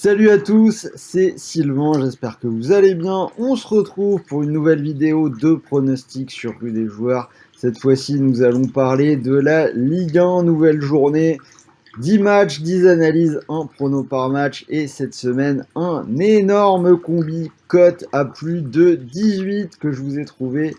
Salut à tous, c'est Sylvain, j'espère que vous allez bien. On se retrouve pour une nouvelle vidéo de pronostics sur Rue des Joueurs. Cette fois-ci, nous allons parler de la Ligue 1, nouvelle journée. 10 matchs, 10 analyses, un prono par match. Et cette semaine, un énorme combi cote à plus de 18 que je vous ai trouvé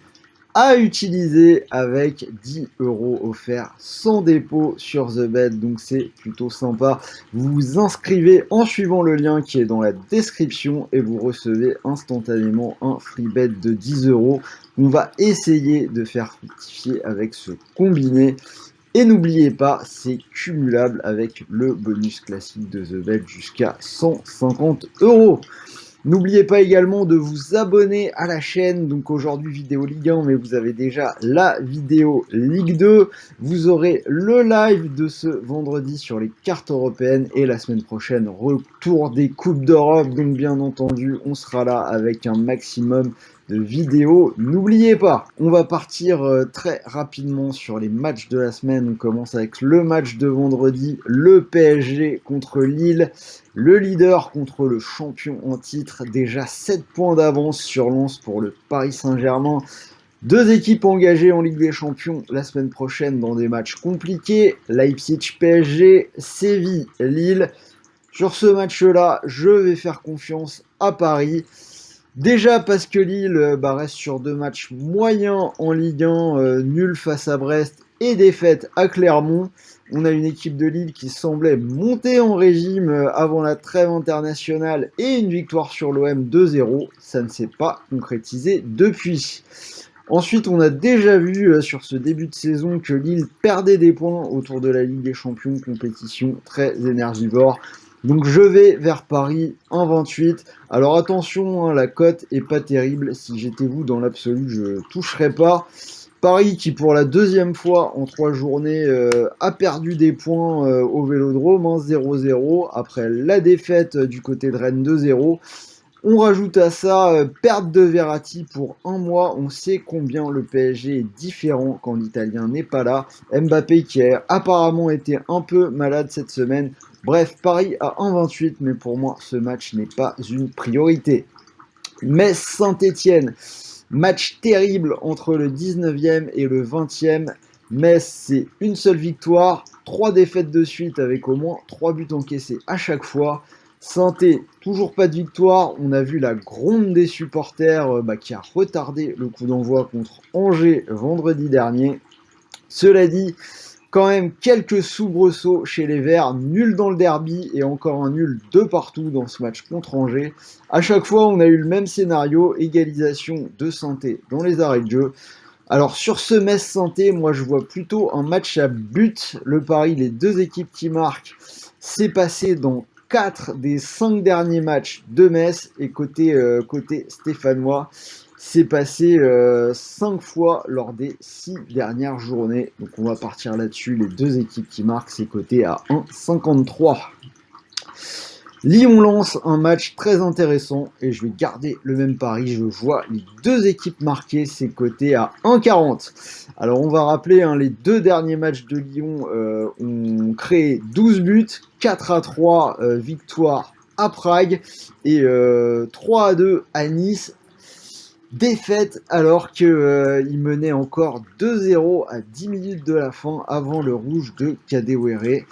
à utiliser avec 10 € offerts sans dépôt sur The Bet, donc c'est plutôt sympa. Vous vous inscrivez en suivant le lien qui est dans la description et vous recevez instantanément un free bet de 10 €. On va essayer de faire fructifier avec ce combiné. Et n'oubliez pas, c'est cumulable avec le bonus classique de The Bet jusqu'à 150 €. N'oubliez pas également de vous abonner à la chaîne, donc aujourd'hui vidéo Ligue 1, mais vous avez déjà la vidéo Ligue 2. Vous aurez le live de ce vendredi sur les cartes européennes et la semaine prochaine, retour des Coupes d'Europe. Donc bien entendu, on sera là avec un maximum de vidéos. N'oubliez pas, on va partir très rapidement sur les matchs de la semaine. On commence avec le match de vendredi, le PSG contre Lille. Le leader contre le champion en titre, déjà 7 points d'avance sur Lens pour le Paris Saint-Germain. Deux équipes engagées en Ligue des Champions la semaine prochaine dans des matchs compliqués. Leipzig-PSG, Séville-Lille. Sur ce match-là, je vais faire confiance à Paris. Déjà parce que Lille reste sur deux matchs moyens en Ligue 1, nul face à Brest et défaite à Clermont. On a une équipe de Lille qui semblait monter en régime avant la trêve internationale et une victoire sur l'OM 2-0. Ça ne s'est pas concrétisé depuis. Ensuite, on a déjà vu sur ce début de saison que Lille perdait des points autour de la Ligue des Champions, compétition très énergivore. Donc je vais vers Paris 1,28. Alors attention, la cote est pas terrible. Si j'étais vous, dans l'absolu, je toucherais pas. Paris qui pour la deuxième fois en 3 journées a perdu des points au Vélodrome, 0-0, après la défaite du côté de Rennes 2-0. On rajoute à ça perte de Verratti pour un mois. On sait combien le PSG est différent quand l'Italien n'est pas là. Mbappé qui a apparemment été un peu malade cette semaine. Bref, Paris à 1,28, mais pour moi, ce match n'est pas une priorité. Metz-Saint-Etienne, match terrible entre le 19e et le 20e. Metz, c'est une seule victoire, 3 défaites de suite avec au moins 3 buts encaissés à chaque fois. Saint-Étienne, toujours pas de victoire. On a vu la gronde des supporters qui a retardé le coup d'envoi contre Angers vendredi dernier. Cela dit, quand même quelques soubresauts chez les Verts, nul dans le derby et encore un nul de partout dans ce match contre Angers. À chaque fois, on a eu le même scénario, égalisation de Saint-Étienne dans les arrêts de jeu. Alors sur ce Metz-Saint-Étienne, moi je vois plutôt un match à but. Le pari, les deux équipes qui marquent, c'est passé dans 4 des 5 derniers matchs de Metz et côté stéphanois. C'est passé 5 fois lors des 6 dernières journées. Donc on va partir là-dessus. Les deux équipes qui marquent, c'est coté à 1,53. Lyon lance un match très intéressant et je vais garder le même pari. Je vois les deux équipes marquées, c'est coté à 1,40. Alors on va rappeler, les deux derniers matchs de Lyon ont créé 12 buts, 4-3 victoire à Prague et 3-2 à Nice. Défaite alors qu'il menait encore 2-0 à 10 minutes de la fin avant le rouge de Kadewere.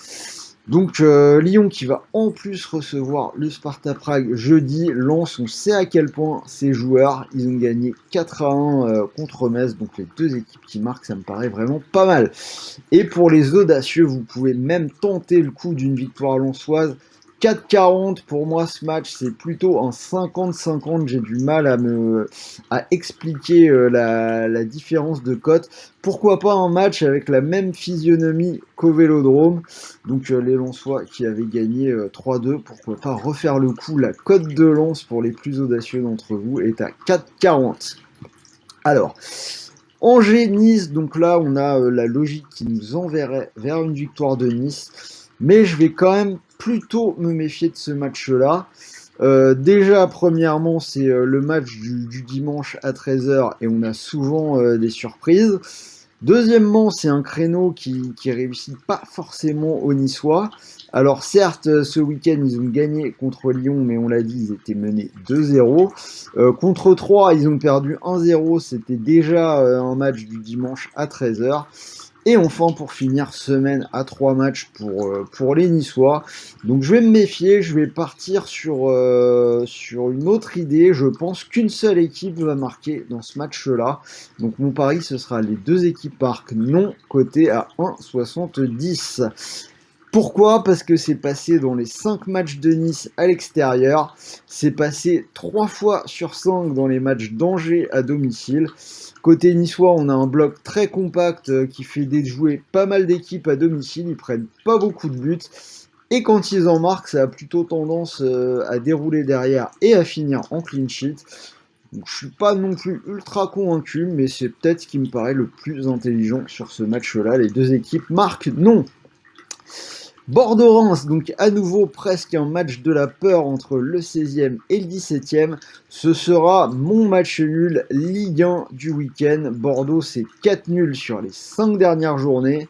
Donc Lyon qui va en plus recevoir le Sparta Prague jeudi. Lens, on sait à quel point ces joueurs, ils ont gagné 4-1 contre Metz. Donc les deux équipes qui marquent, ça me paraît vraiment pas mal. Et pour les audacieux, vous pouvez même tenter le coup d'une victoire lensoise. 4,40 pour moi ce match c'est plutôt un 50-50, j'ai du mal à expliquer la différence de cote. Pourquoi pas un match avec la même physionomie qu'au Vélodrome, donc les Lensois qui avaient gagné 3-2, pourquoi pas refaire le coup. La cote de Lens pour les plus audacieux d'entre vous est à 4,40. Alors Angers-Nice, donc là on a la logique qui nous enverrait vers une victoire de Nice, mais je vais quand même plutôt me méfier de ce match-là. Déjà, premièrement, c'est le match du dimanche à 13h et on a souvent des surprises. Deuxièmement, c'est un créneau qui réussit pas forcément aux Niçois. Alors certes, ce week-end, ils ont gagné contre Lyon, mais on l'a dit, ils étaient menés 2-0. Contre 3, ils ont perdu 1-0. C'était déjà un match du dimanche à 13h. Et enfin, pour finir, semaine à 3 matchs pour les Niçois. Donc je vais me méfier, je vais partir sur une autre idée. Je pense qu'une seule équipe va marquer dans ce match-là. Donc mon pari, ce sera les deux équipes marquent non, coté à 1,70. Pourquoi? Parce que c'est passé dans les 5 matchs de Nice à l'extérieur, c'est passé 3 fois sur 5 dans les matchs d'Angers à domicile. Côté niçois, on a un bloc très compact qui fait déjouer pas mal d'équipes à domicile, ils prennent pas beaucoup de buts. Et quand ils en marquent, ça a plutôt tendance à dérouler derrière et à finir en clean sheet. Donc, je suis pas non plus ultra convaincu, mais c'est peut-être ce qui me paraît le plus intelligent sur ce match-là. Les deux équipes marquent non. Bordeaux-Reims, donc à nouveau presque un match de la peur entre le 16e et le 17e. Ce sera mon match nul Ligue 1 du week-end. Bordeaux, c'est 4 nuls sur les 5 dernières journées.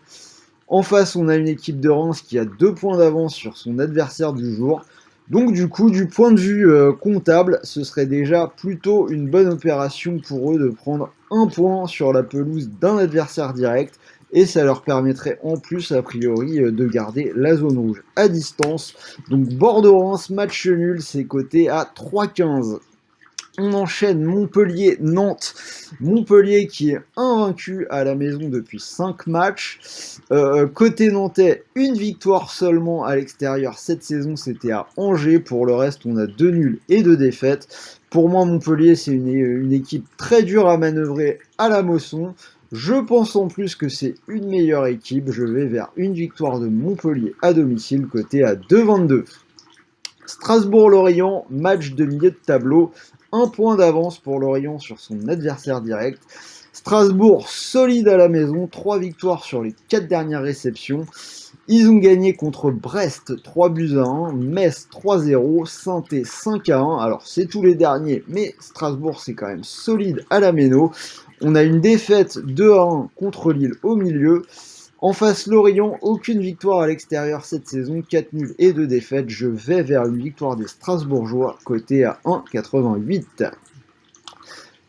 En face, on a une équipe de Reims qui a 2 points d'avance sur son adversaire du jour. Donc du coup, du point de vue comptable, ce serait déjà plutôt une bonne opération pour eux de prendre un point sur la pelouse d'un adversaire direct. Et ça leur permettrait en plus, a priori, de garder la zone rouge à distance. Donc Bordeaux-Reims, match nul, c'est coté à 3,15. On enchaîne Montpellier-Nantes. Montpellier qui est invaincu à la maison depuis 5 matchs. Côté nantais, une victoire seulement à l'extérieur cette saison, c'était à Angers. Pour le reste, on a 2 nuls et 2 défaites. Pour moi, Montpellier, c'est une équipe très dure à manœuvrer à la Mosson. Je pense en plus que c'est une meilleure équipe. Je vais vers une victoire de Montpellier à domicile, côté à 2,22. Strasbourg-Lorient, match de milieu de tableau. Un point d'avance pour Lorient sur son adversaire direct. Strasbourg solide à la maison, 3 victoires sur les 4 dernières réceptions. Ils ont gagné contre Brest 3-1, Metz 3-0, Saint-Étienne 5-1. Alors c'est tous les derniers, mais Strasbourg c'est quand même solide à la méno. On a une défaite 2-1 contre Lille au milieu. En face, Lorient, aucune victoire à l'extérieur cette saison, 4 nuls et 2 défaites. Je vais vers une victoire des Strasbourgeois, côté à 1,88.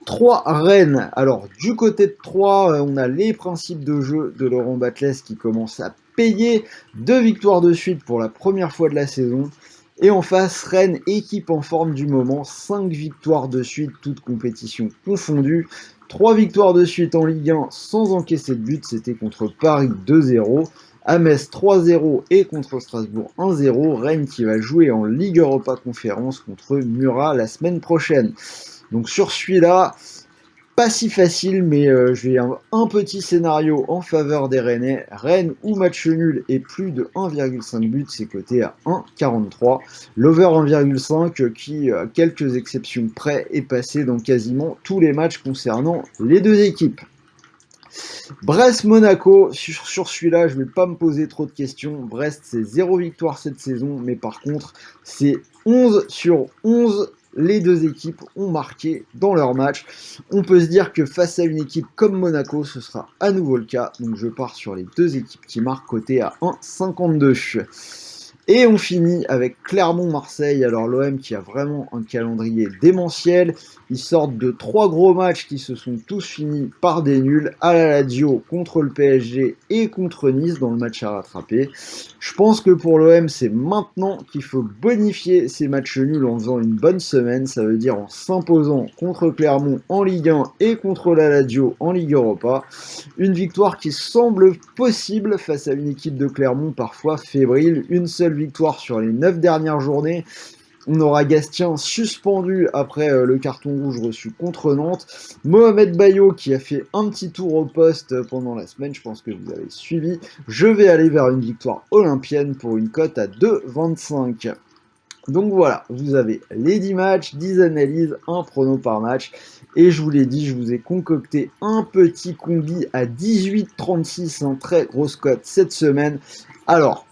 3 Rennes. Alors, du côté de 3, on a les principes de jeu de Laurent Batles qui commencent à payer. 2 victoires de suite pour la première fois de la saison. Et en face, Rennes, équipe en forme du moment, 5 victoires de suite, toutes compétitions confondues. 3 victoires de suite en Ligue 1 sans encaisser de but, c'était contre Paris 2-0. À Metz 3-0 et contre Strasbourg 1-0. Rennes qui va jouer en Ligue Europa Conférence contre Murat la semaine prochaine. Donc sur celui-là, pas si facile, mais je vais un petit scénario en faveur des Rennais. Rennes ou match nul et plus de 1,5 but, c'est coté à 1,43. L'over 1,5 qui, à quelques exceptions près, est passé dans quasiment tous les matchs concernant les deux équipes. Brest-Monaco, sur celui-là, je ne vais pas me poser trop de questions. Brest, c'est 0 victoire cette saison, mais par contre, c'est 11 sur 11. Les deux équipes ont marqué dans leur match. On peut se dire que face à une équipe comme Monaco, ce sera à nouveau le cas. Donc je pars sur les deux équipes qui marquent côté à 1,52. Et on finit avec Clermont-Marseille. Alors l'OM qui a vraiment un calendrier démentiel. Ils sortent de 3 gros matchs qui se sont tous finis par des nuls à la Lazio contre le PSG et contre Nice dans le match à rattraper. Je pense que pour l'OM, c'est maintenant qu'il faut bonifier ces matchs nuls en faisant une bonne semaine. Ça veut dire en s'imposant contre Clermont en Ligue 1 et contre la Lazio en Ligue Europa. Une victoire qui semble possible face à une équipe de Clermont parfois fébrile. Une seule victoire sur les 9 dernières journées. On aura Gastien suspendu après le carton rouge reçu contre Nantes. Mohamed Bayo qui a fait un petit tour au poste pendant la semaine, je pense que vous avez suivi. Je vais aller vers une victoire olympienne pour une cote à 2,25. Donc voilà, vous avez les 10 matchs, 10 analyses, un prono par match. Et je vous l'ai dit, je vous ai concocté un petit combi à 18,36, un très grosse cote cette semaine. Alors,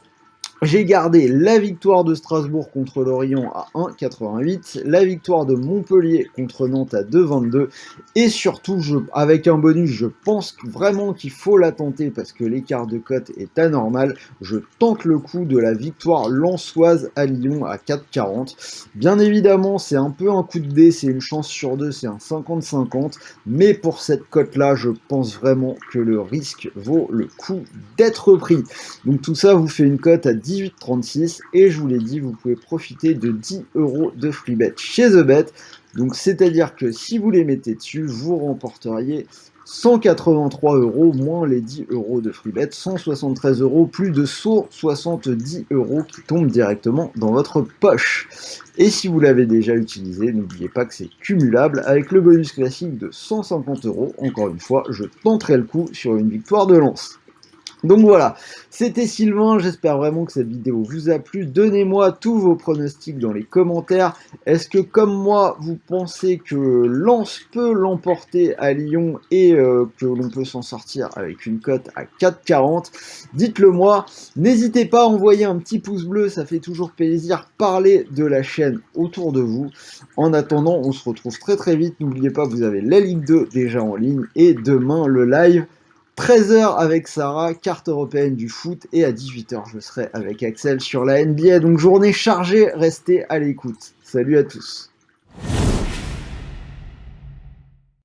J'ai gardé la victoire de Strasbourg contre Lorient à 1,88, la victoire de Montpellier contre Nantes à 2,22 et surtout, avec un bonus, je pense vraiment qu'il faut la tenter parce que l'écart de cote est anormal. Je tente le coup de la victoire lensoise à Lyon à 4,40. Bien évidemment, c'est un peu un coup de dé, c'est une chance sur deux, c'est un 50-50, mais pour cette cote-là, je pense vraiment que le risque vaut le coup d'être pris. Donc tout ça vous fait une cote à 18,36 et je vous l'ai dit, vous pouvez profiter de 10 € de free bet chez TheBet. Donc c'est-à-dire que si vous les mettez dessus, vous remporteriez 183 € moins les 10 € de free bet, 173 €, plus de 170 € qui tombent directement dans votre poche. Et si vous l'avez déjà utilisé, n'oubliez pas que c'est cumulable avec le bonus classique de 150 €. Encore une fois, je tenterai le coup sur une victoire de Lens. Donc voilà, c'était Sylvain, j'espère vraiment que cette vidéo vous a plu. Donnez-moi tous vos pronostics dans les commentaires. Est-ce que comme moi, vous pensez que Lens peut l'emporter à Lyon et que l'on peut s'en sortir avec une cote à 4,40? Dites-le moi. N'hésitez pas à envoyer un petit pouce bleu, ça fait toujours plaisir. Parlez de la chaîne autour de vous. En attendant, on se retrouve très très vite. N'oubliez pas, vous avez la Ligue 2 déjà en ligne et demain le live 13h avec Sarah, carte européenne du foot, et à 18h je serai avec Axel sur la NBA. Donc journée chargée, restez à l'écoute. Salut à tous.